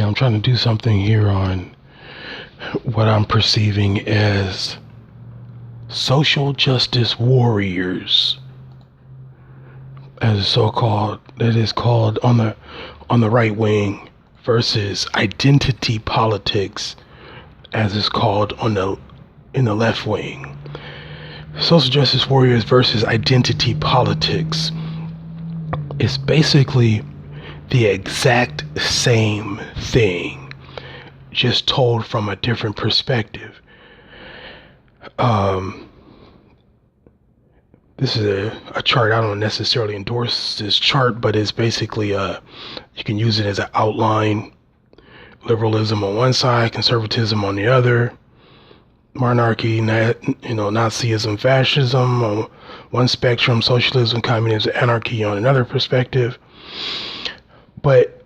I'm trying to do something here on what I'm perceiving as social justice warriors, as so-called that is called on the right wing, versus identity politics, as it's called in the left wing. Social justice warriors versus identity politics. It's basically the exact same thing, just told from a different perspective. This is a chart. I don't necessarily endorse this chart, but it's basically you can use it as an outline. Liberalism on one side, conservatism on the other, monarchy, Nazism, fascism on one spectrum, socialism, communism, anarchy on another perspective. But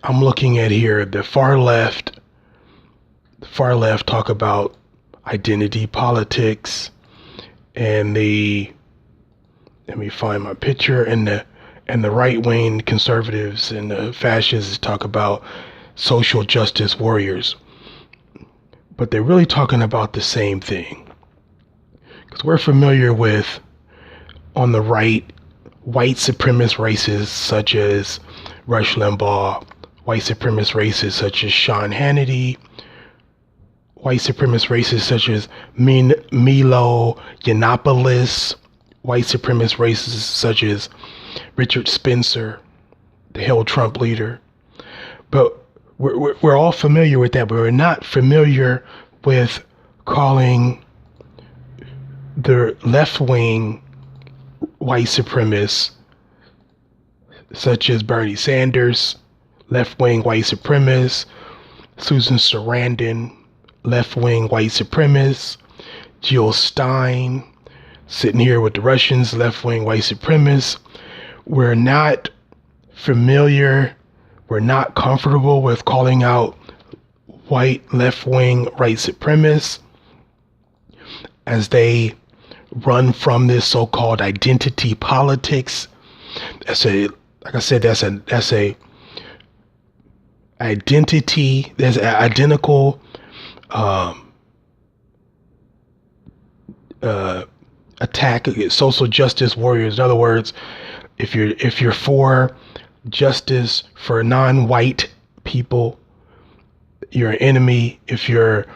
I'm looking at here the far left talk about identity politics, and let me find my picture, and the right wing conservatives and the fascists talk about social justice warriors. But they're really talking about the same thing, because we're familiar with, on the right, white supremacist racists such as Rush Limbaugh, white supremacist racists such as Sean Hannity, white supremacist racists such as Milo Yiannopoulos, white supremacist racists such as Richard Spencer, the Hill Trump leader. But we're all familiar with that, but we're not familiar with calling the left-wing white supremacists such as Bernie Sanders, left-wing white supremacist, Susan Sarandon, left-wing white supremacist, Jill Stein, sitting here with the Russians, left-wing white supremacists. We're not familiar, we're not comfortable with calling out white left-wing white supremacists as they run from this so-called identity politics. That's a identity. There's an identical attack against social justice warriors. In other words, if you're for justice for non-white people, you're an enemy. If you're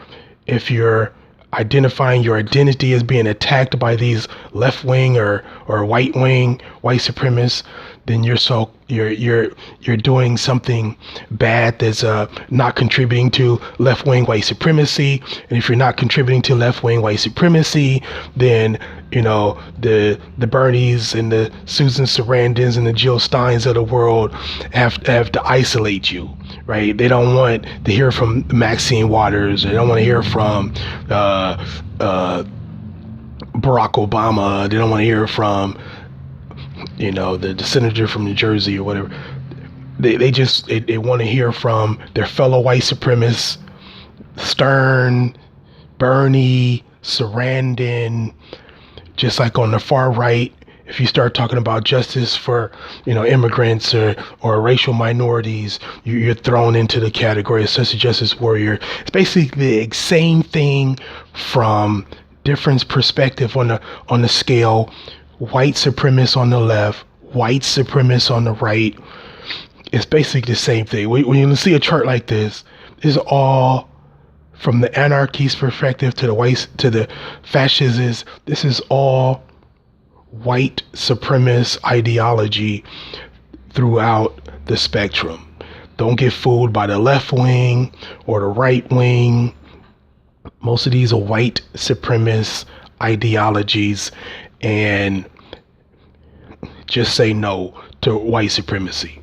identifying your identity as being attacked by these left-wing or right-wing white supremacists, then you're doing something bad that's not contributing to left-wing white supremacy. And if you're not contributing to left-wing white supremacy, then the Bernies and the Susan Sarandons and the Jill Steins of the world have to isolate you, right? They don't want to hear from Maxine Waters. They don't want to hear from Barack Obama. They don't want to hear from the senator from New Jersey or whatever. They want to hear from their fellow white supremacists, Stern, Bernie, Sarandon. Just like on the far right, if you start talking about justice for immigrants or racial minorities, you're thrown into the category of social justice warrior. It's basically the same thing from different perspective on the scale. White supremacists on the left, white supremacists on the right. It's basically the same thing. When you see a chart like this, it's all from the anarchist perspective to the fascists. This is all white supremacist ideology throughout the spectrum. Don't get fooled by the left wing or the right wing. Most of these are white supremacist ideologies, and just say no to white supremacy.